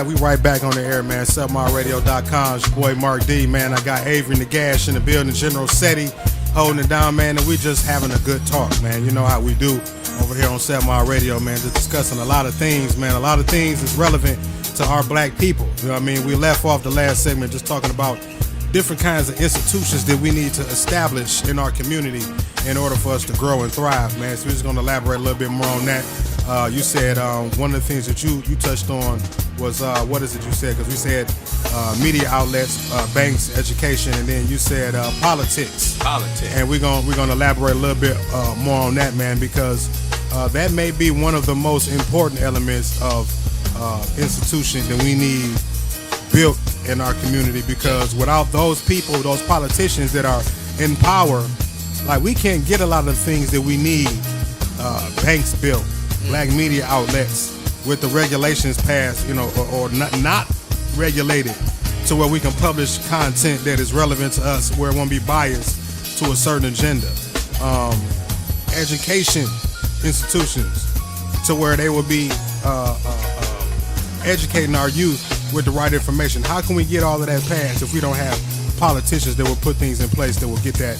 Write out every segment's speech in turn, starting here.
We right back on the air, man. SubModRadio.com. It's your boy Mark D, man. I got Avery Negash in the building, General Seti holding it down, man. And we just having a good talk, man. You know how we do over here on SubMod Radio, man. Just discussing a lot of things, man. A lot of things is relevant to our black people. You know what I mean? We left off the last segment just talking about different kinds of institutions that we need to establish in our community in order for us to grow and thrive, man. So we're just going to elaborate a little bit more on that. You said one of the things that you touched on was, what is it you said? Because we said media outlets, banks, education, and then you said politics. Politics. And we're gonna elaborate a little bit more on that, man, because that may be one of the most important elements of institutions that we need built in our community, because without those people, those politicians that are in power, like, we can't get a lot of the things that we need. Banks built, black media outlets with the regulations passed, you know, or not regulated to where we can publish content that is relevant to us, where it won't be biased to a certain agenda. Education institutions to where they will be educating our youth with the right information. How can we get all of that passed if we don't have politicians that will put things in place that will get that,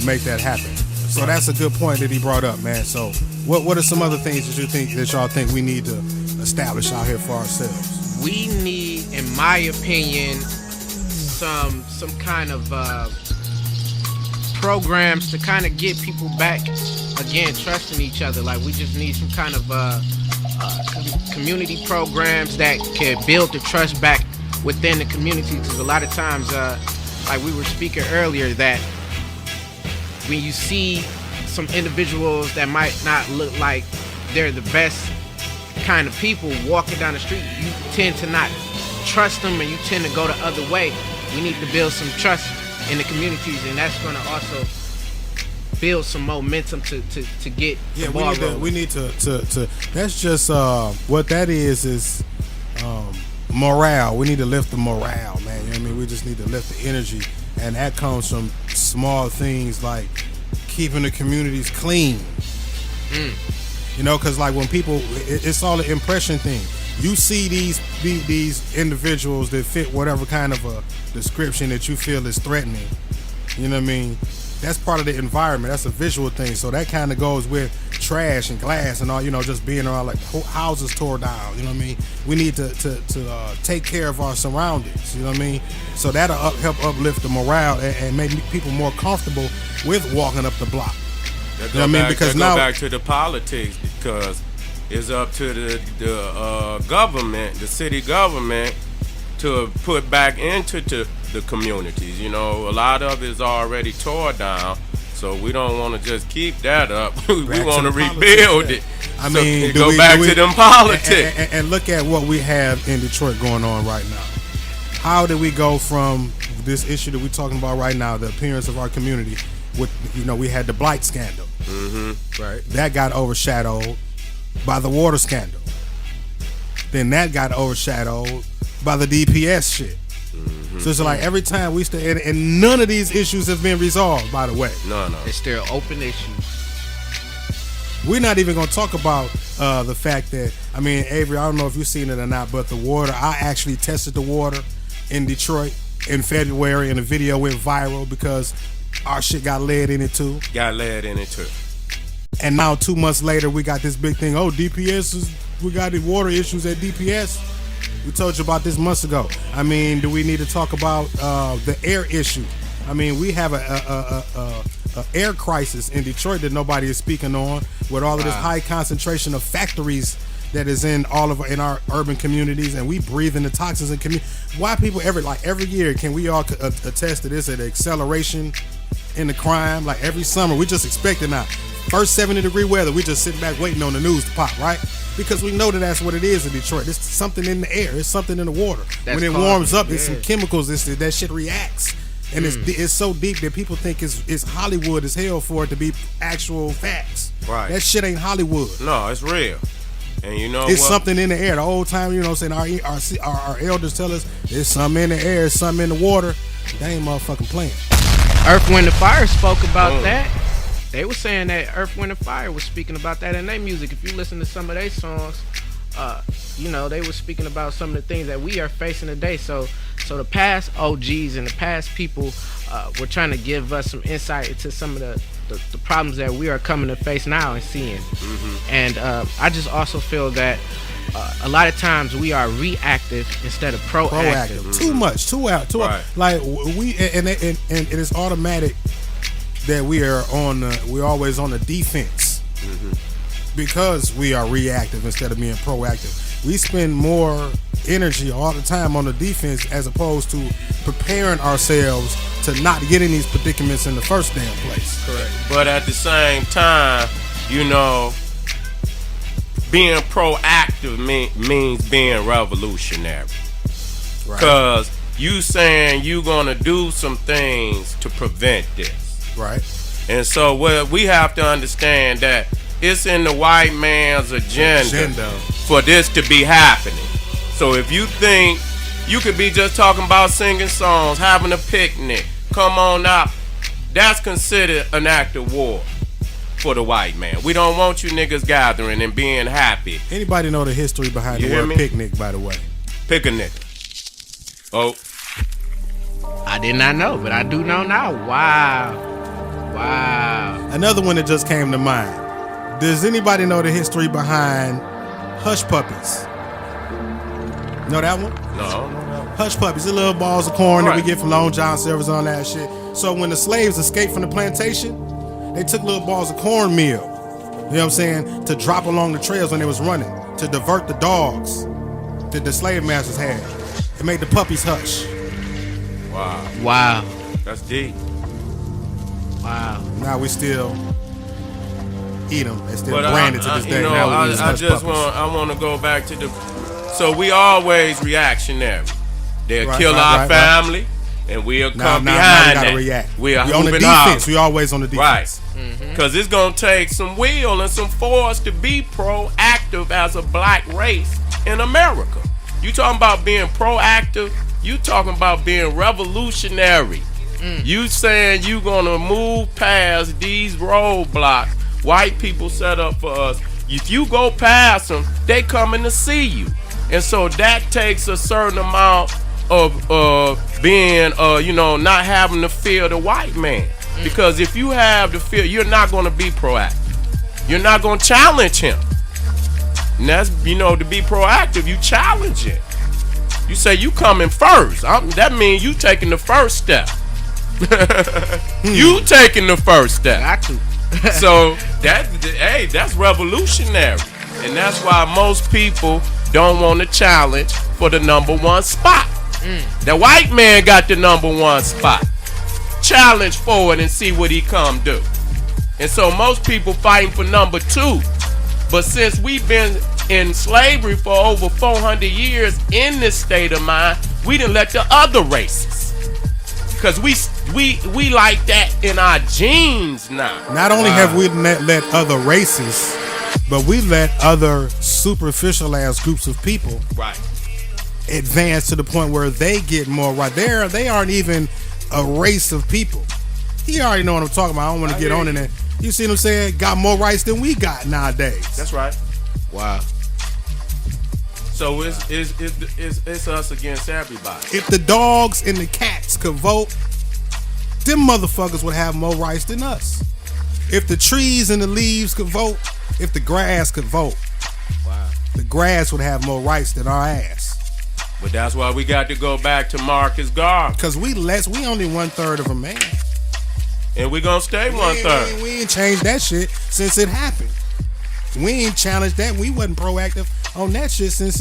make that happen? So that's a good point that he brought up, man. So what are some other things that you think that y'all think we need to establish out here for ourselves? We need, in my opinion, some kind of programs to kind of get people back again trusting each other. Like, we just need some kind of community programs that can build the trust back within the community, because a lot of times, like we were speaking earlier, that when you see some individuals that might not look like they're the best kind of people walking down the street, you tend to not trust them and you tend to go the other way. We need to build some trust in the communities, and that's going to also build some momentum to get the ball rolling. We need to that's just what that is morale. We need to lift the morale, man. You know what I mean? We just need to lift the energy, and that comes from small things like keeping the communities clean. You know, because like when people, it's all an impression thing. You see these individuals that fit whatever kind of a description that you feel is threatening. You know what I mean? That's part of the environment. That's a visual thing. So that kind of goes with trash and glass and all, you know, just being around, like houses tore down. You know what I mean? We need to take care of our surroundings. You know what I mean? So that'll help uplift the morale and make people more comfortable with walking up the block. You know what I mean? Because now, go back to the politics, because it's up to the government, the city government, to put back into the communities. You know, a lot of it is already tore down, so we don't want to just keep that up. We want to rebuild it. I mean, go back to them politics. And look at what we have in Detroit going on right now. How did we go from this issue that we're talking about right now, the appearance of our community, with, you know, we had the blight scandal. Right. That got overshadowed by the water scandal. Then that got overshadowed by the DPS shit. So it's like every time we stay, and none of these issues have been resolved, by the way. No. It's still open issues. We're not even going to talk about the fact that, I mean, Avery, I don't know if you've seen it or not, but the water, I actually tested the water in Detroit in February, and the video went viral because our shit got lead in it too. And now 2 months later, we got this big thing. Oh, we got the water issues at DPS. We told you about this months ago. I mean, do we need to talk about the air issue? I mean, we have a air crisis in Detroit that nobody is speaking on, with all of this high concentration of factories that is in in our urban communities, and we breathe in the toxins in community. Why people every year can we all attest to this, at acceleration in the crime? Like every summer, we just expect it now. First 70-degree weather, we just sitting back waiting on the news to pop, right? Because we know that's what it is in Detroit. It's something in the air. It's something in the water. When it warms up, it's some chemicals. That shit reacts. And it's so deep that people think it's Hollywood as hell for it to be actual facts. Right. That shit ain't Hollywood. No, it's real. And you know it's something in the air. The old time, you know what I'm saying, our elders tell us there's something in the air, there's something in the water. They ain't motherfucking playing. Earth, Wind & Fire spoke about that. They were saying that Earth, Wind & Fire was speaking about that in their music. If you listen to some of their songs, they were speaking about some of the things that we are facing today. So the past OGs and the past people were trying to give us some insight into some of the problems that we are coming to face now and seeing. And I just also feel that a lot of times we are reactive instead of proactive. Too much, too out, too Right. out. Like we and it is automatic that we're always on the defense because we are reactive instead of being proactive. We spend more energy all the time on the defense as opposed to preparing ourselves to not get in these predicaments in the first damn place. Correct. But at the same time, being proactive means being revolutionary. Right. Because you saying you gonna do some things to prevent this. Right. And so what we have to understand that it's in the white man's agenda for this to be happening. So if you think you could be just talking about singing songs, having a picnic, come on out, that's considered an act of war for the white man. We don't want you niggas gathering and being happy. Anybody know the history behind You the hear word me? picnic, by the way? Pick a nigga. Oh, I did not know, but I do know now. Wow. Another one that just came to mind. Does anybody know the history behind hush puppies? Know that one? no. Hush puppies, the little balls of corn that we Right. get from Long John Silver's on that shit. So when the slaves escaped from the plantation, they took little balls of cornmeal, you know what I'm saying, to drop along the trails when they was running, to divert the dogs that the slave masters had. It made the puppies hush. Wow. That's deep. Wow. Now we still eat them. They're still But branded to this day. Now we use I hush just puppies. want to go back to so we always reactionary. They'll Right, kill right, our right, family, and we'll come Now we behind gotta that. react. We are We on the hooping defense. hard. We always on the Right. defense. Because it's going to take some will and some force to be proactive as a black race in America. You talking about being proactive, you talking about being revolutionary. You saying you going to move past these roadblocks white people set up for us. If you go past them, they coming to see you. And so that takes a certain amount of being, not having to fear the white man. Because if you have the fear, you're not going to be proactive. You're not going to challenge him. And that's, to be proactive, you challenge it. You say you coming first. That means you taking the first step. You taking the first step. Got to. So that's revolutionary. And that's why most people don't want to challenge for the number one spot. The white man got the number one spot. Challenge for it and see what he come do. And so most people fighting for number two. But since we've been in slavery for over 400 years in this state of mind, we didn't let the other races. Because we like that in our genes now. Not only have we let other races, but we let other superficial ass groups of people Right. advance to the point where they get more right. They aren't even a race of people. You already know what I'm talking about. I don't want to get on in it. You see what I'm saying? Got more rights than we got nowadays. That's right. Wow. So it's us against everybody. If the dogs and the cats could vote, them motherfuckers would have more rights than us. If the trees and the leaves could vote, if the grass could vote, Wow. the grass would have more rights than our ass. But that's why we got to go back to Marcus Garvey. Cause we only 1/3 of a man. And we're going to stay We 1/3. ain't changed that shit since it happened. We ain't challenged that. We wasn't proactive on that shit since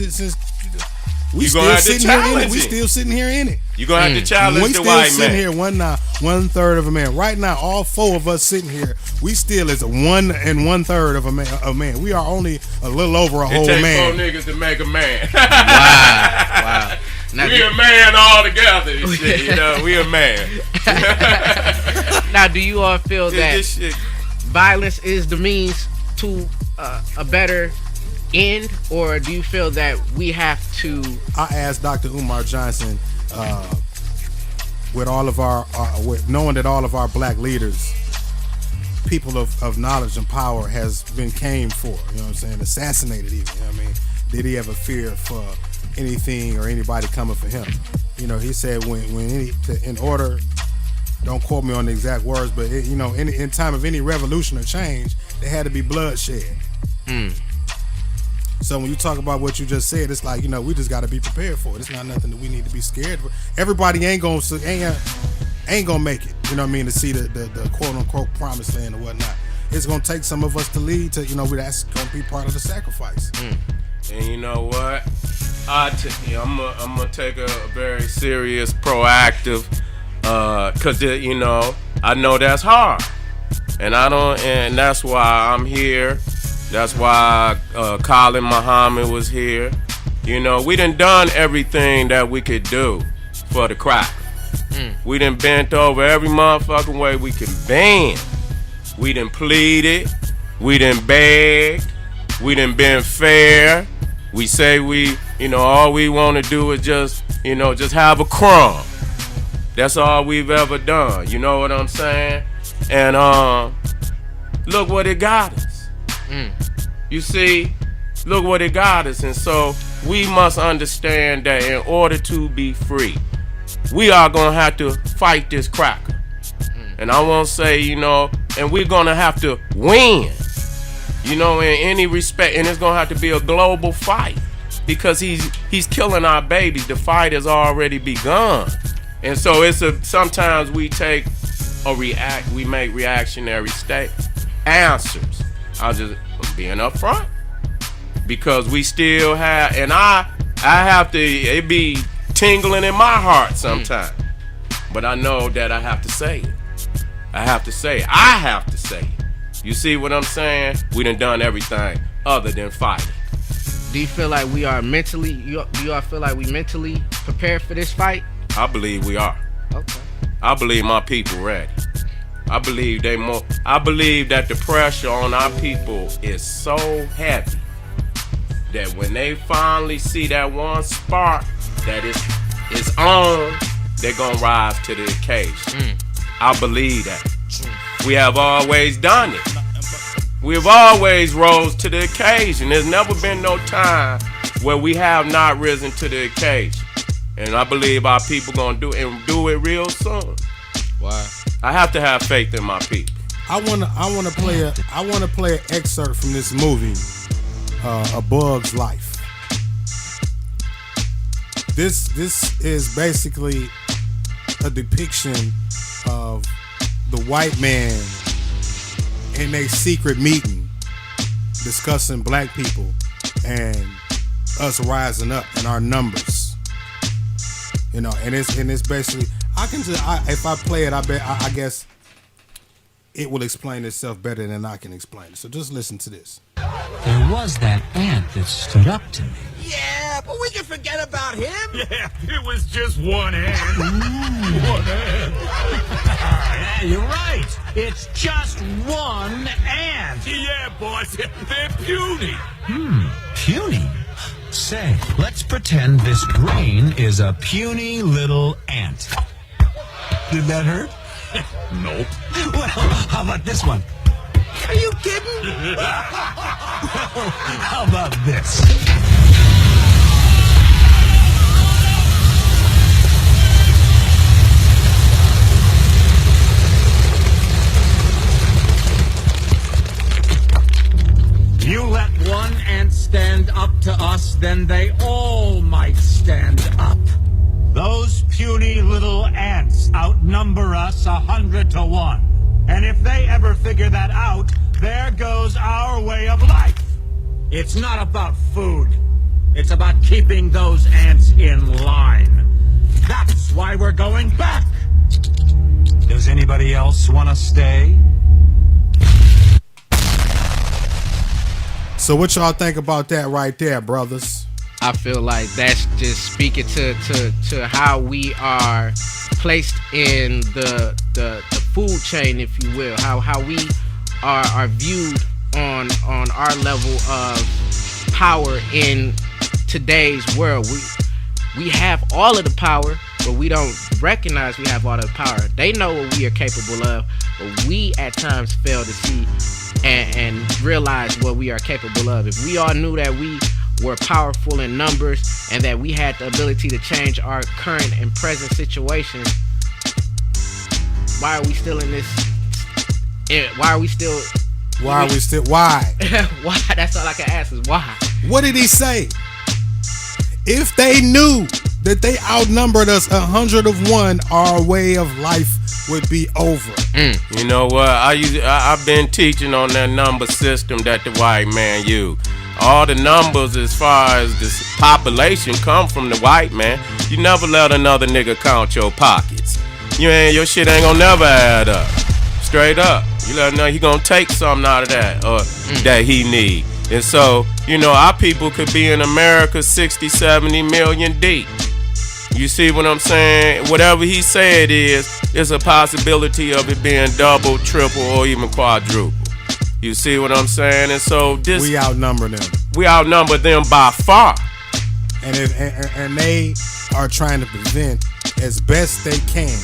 we You still gonna have to sitting here in it. challenge We it. still sitting here in it. You're going to have to challenge We the still white sitting man. here 1/3 of a man. Right now, all four of us sitting here, we still is a 1 1/3 of a man. We are only a little over a It whole takes man. 4 niggas to make a man. Wow. Now, We a man all together. And shit, we a man. now, do you all feel that This shit. violence is the means to a better end, or do you feel that we have to? I asked Dr. Umar Johnson, with all of our, with knowing that all of our black leaders, people of knowledge and power, has been came for, you know what I'm saying, assassinated even, you know what I mean? did he ever fear for anything or anybody coming for him? You know, he said in order, don't quote me on the exact words, but in time of any revolution or change, there had to be bloodshed. So when you talk about what you just said, it's like, we just got to be prepared for it. It's not nothing that we need to be scared of. Everybody ain't gonna make it. You know what I mean? To see the quote unquote promised land or whatnot. It's gonna take some of us to lead to. That's gonna be part of the sacrifice. And you know what? I'm gonna take a very serious, proactive, cause I know that's hard, and that's why I'm here. That's why Colin Muhammad was here. We done everything that we could do for the crack. We done bent over every motherfucking way we can bend. We done pleaded. We done begged. We done been fair. We say all we want to do is just have a crumb. That's all we've ever done. You know what I'm saying? And look what it got us. You see, look what it got us. And so we must understand that in order to be free, we are going to have to fight this cracker. And I won't say, and we're going to have to win, in any respect. And it's going to have to be a global fight because he's killing our babies. The fight has already begun. And so sometimes we we make reactionary answers. I'm just being upfront because we still have, and I have to, it be tingling in my heart sometimes, but I know that I have to say it. I have to say it. You see what I'm saying? We done everything other than fighting. Do you feel like we are mentally? Do you all feel like we mentally prepared for this fight? I believe we are. Okay. I believe my people ready. I believe that the pressure on our people is so heavy that when they finally see that one spark that is on, they're gonna rise to the occasion. I believe that. We have always done it. We've always rose to the occasion. There's never been no time where we have not risen to the occasion. And I believe our people gonna do it real soon. Wow. I have to have faith in my people. I wanna play an excerpt from this movie, A Bug's Life. This is basically a depiction of the white man in a secret meeting discussing black people and us rising up in our numbers. And it's basically, if I play it, I guess it will explain itself better than I can explain it. So just listen to this. There was that ant that stood up to me. Yeah, but we can forget about him. Yeah, it was just one ant. One ant. Yeah, you're right. It's just one ant. Yeah, boss, they're puny. Puny? Say, let's pretend this brain is a puny little ant. Did that hurt? Nope. Well, how about this one? Are you kidding? How about this? You let one ant stand up to us, then they all might stand up. Those puny little ants outnumber us 100 to 1. And if they ever figure that out, there goes our way of life. It's not about food. It's about keeping those ants in line. That's why we're going back. Does anybody else want to stay? So what y'all think about that right there, brothers? I feel like that's just speaking to how we are placed in the food chain, if you will. How we are viewed on our level of power in today's world. We have all of the power, but we don't recognize we have all of the power. They know what we are capable of, but we at times fail to see and realize what we are capable of. If we all knew that we were powerful in numbers and that we had the ability to change our current and present situations, why are we still in this? Why are we still? Why? Why? Why? That's all I can ask is why. What did he say? If they knew that they outnumbered us 100-1, our way of life would be over. You know what? I've been teaching on that number system that the white man use. All the numbers as far as this population come from the white man. You never let another nigga count your pockets. Your shit ain't gonna never add up. Straight up. You let him know he gonna take something out of that that he need. And so, our people could be in America 60, 70 million deep. You see what I'm saying? Whatever he said is a possibility of it being double, triple, or even quadruple. You see what I'm saying? And so we outnumber them. We outnumber them by far. And they are trying to prevent as best they can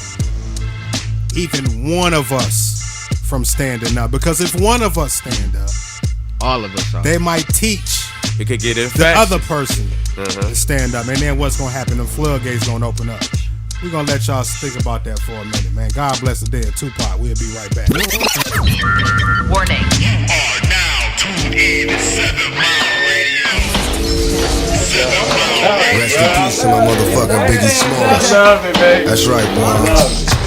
even one of us from standing up. Because if one of us stand up, all of us are. They might teach it could get the other person to stand up. And then what's going to happen? The floodgates going to open up. We're going to let y'all think about that for a minute, man. God bless the dead. Tupac. We'll be right back. Warning. You are now tuned in to 7 Mile Radio. 7 Mile Radio. Rest in peace to my motherfucking Biggie Smalls. That's right, boy.